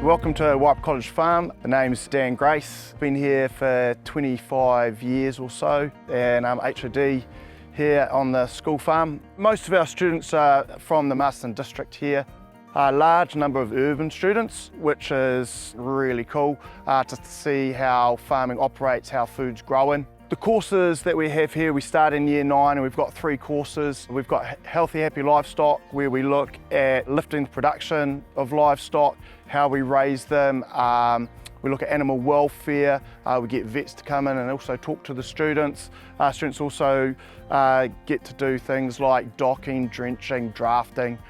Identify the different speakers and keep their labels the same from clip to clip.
Speaker 1: Welcome to Wairarapa College Farm. The name is Dan Grace. Been here for 25 years or so, and I'm HOD here on the school farm. Most of our students are from the Marsden district here. A large number of urban students, which is really cool to see how farming operates, how food's growing. The courses that we have here, we start in year 9 and we've got 3 courses. We've got Healthy Happy Livestock, where we look at lifting the production of livestock, how we raise them. We look at animal welfare. We get vets to come in and also talk to the students. Students also get to do things like docking, drenching, drafting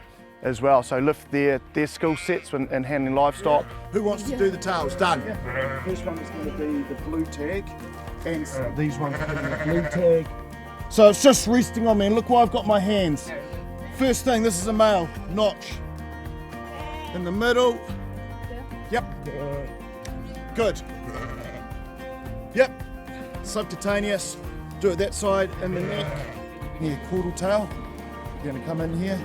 Speaker 1: as well. So lift their skill sets in handling livestock.
Speaker 2: Who wants to do the tails? Done.
Speaker 1: First one is going to be the blue tag. And
Speaker 2: These ones are the blue tag. So it's just resting on me, and look where I've got my hands. First thing, this is a male, notch. In the middle. Yep. Good. Yep. Subcutaneous. Do it that side, in the neck. Here, caudal tail. You're going to come in here.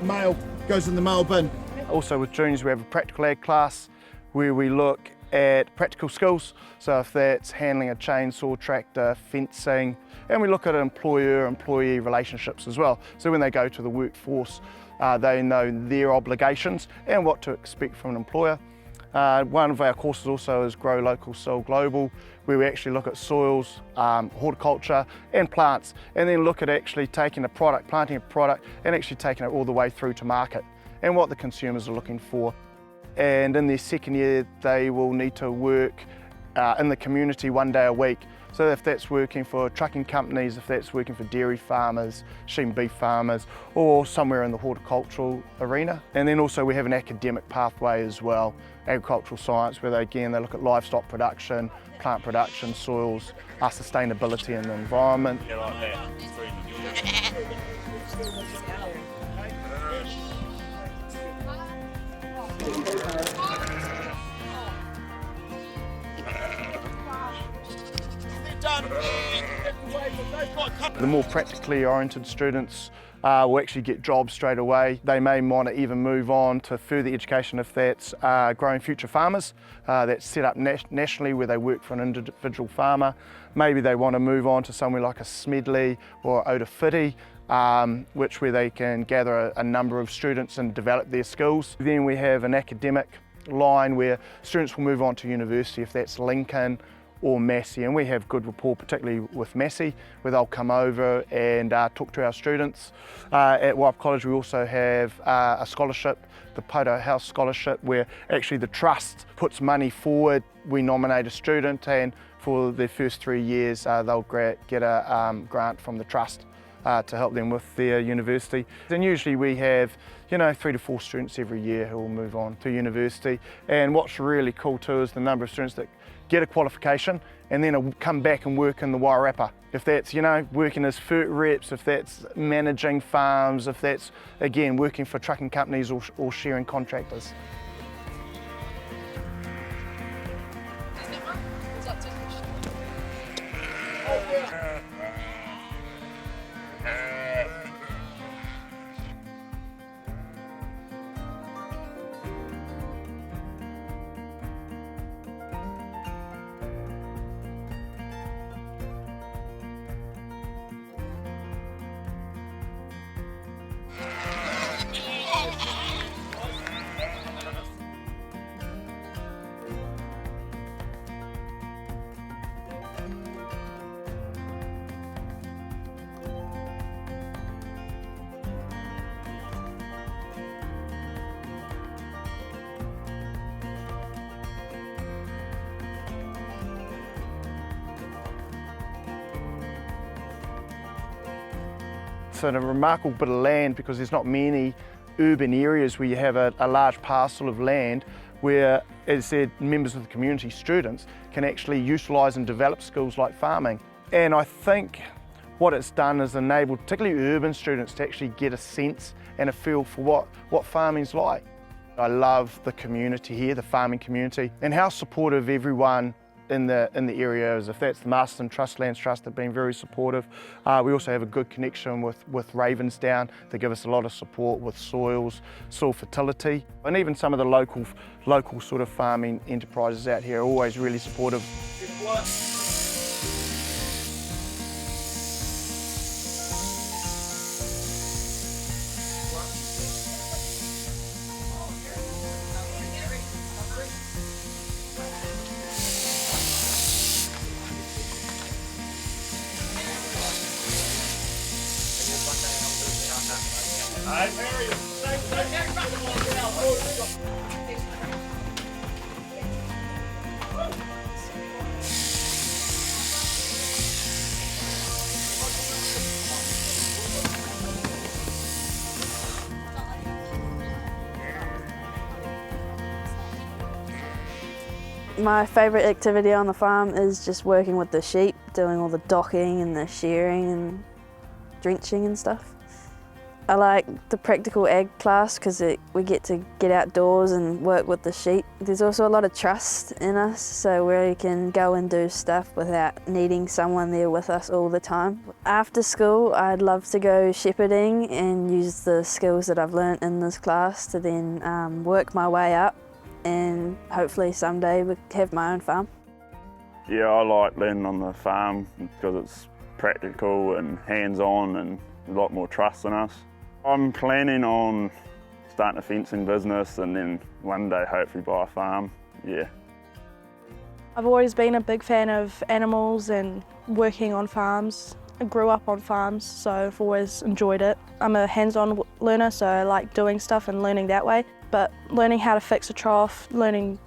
Speaker 2: Male goes in the male bin.
Speaker 1: Also with juniors, we have a practical ag class where we look at practical skills. So if that's handling a chainsaw, tractor, fencing, and we look at employer-employee relationships as well. So when they go to the workforce, they know their obligations and what to expect from an employer. One of our courses also is Grow Local, Sell Global, where we actually look at soils, horticulture and plants, and then look at actually taking a product, planting a product, and actually taking it all the way through to market and what the consumers are looking for. And in their second year, they will need to work in the community 1 day a week. So if that's working for trucking companies, if that's working for dairy farmers, sheep and beef farmers, or somewhere in the horticultural arena. And then also we have an academic pathway as well, agricultural science, where they look at livestock production, plant production, soils, sustainability in the environment.
Speaker 3: Yeah, like that.
Speaker 1: The more practically oriented students will actually get jobs straight away. They may want to even move on to further education if that's growing future farmers. That's set up nationally where they work for an individual farmer. Maybe they want to move on to somewhere like a Smedley or Otawhiti, where they can gather a number of students and develop their skills. Then we have an academic line where students will move on to university if that's Lincoln or Massey, and we have good rapport, particularly with Massey, where they'll come over and talk to our students. At Wairarapa College we also have a scholarship, the Poto House Scholarship, where actually the trust puts money forward. We nominate a student, and for their first 3 years they'll get a grant from the trust to help them with their university. And usually we have 3 to 4 students every year who will move on to university. And what's really cool too is the number of students that get a qualification and then come back and work in the Wairarapa. If that's working as FERT reps, if that's managing farms, if that's again working for trucking companies or sharing contractors. It's a remarkable bit of land because there's not many urban areas where you have a large parcel of land where, as I said, members of the community, students, can actually utilise and develop skills like farming. And I think what it's done is enabled particularly urban students to actually get a sense and a feel for what farming's like. I love the community here, the farming community, and how supportive everyone in the areas. If that's the Masterton Trust Lands Trust, they've been very supportive. We also have a good connection with Ravensdown. They give us a lot of support with soils, soil fertility, and even some of the local sort of farming enterprises out here are always really supportive.
Speaker 4: My favourite activity on the farm is just working with the sheep, doing all the docking and the shearing and drenching and stuff. I like the practical ag class because we get to get outdoors and work with the sheep. There's also a lot of trust in us, so we can go and do stuff without needing someone there with us all the time. After school, I'd love to go shepherding and use the skills that I've learnt in this class to then work my way up and hopefully someday have my own farm.
Speaker 5: Yeah, I like learning on the farm because it's practical and hands-on and a lot more trust in us. I'm planning on starting a fencing business and then one day hopefully buy a farm, yeah.
Speaker 6: I've always been a big fan of animals and working on farms. I grew up on farms, so I've always enjoyed it. I'm a hands-on learner, so I like doing stuff and learning that way. But learning how to fix a trough, learning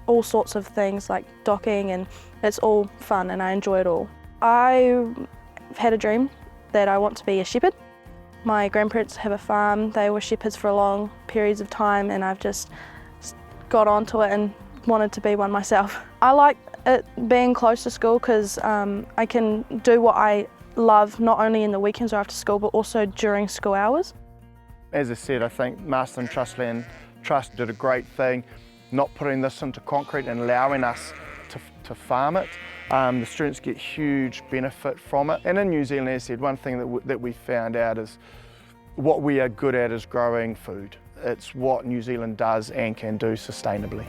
Speaker 6: all sorts of things like docking, and it's all fun and I enjoy it all. I've had a dream that I want to be a shepherd. My grandparents have a farm, they were shepherds for long periods of time and I've just got onto it and wanted to be one myself. I like it being close to school because I can do what I love not only in the weekends or after school but also during school hours.
Speaker 1: As I said, I think Masterton Trust Land Trust did a great thing, not putting this into concrete and allowing us to farm it. The students get huge benefit from it. And in New Zealand, as I said, one thing that we found out is what we are good at is growing food. It's what New Zealand does and can do sustainably.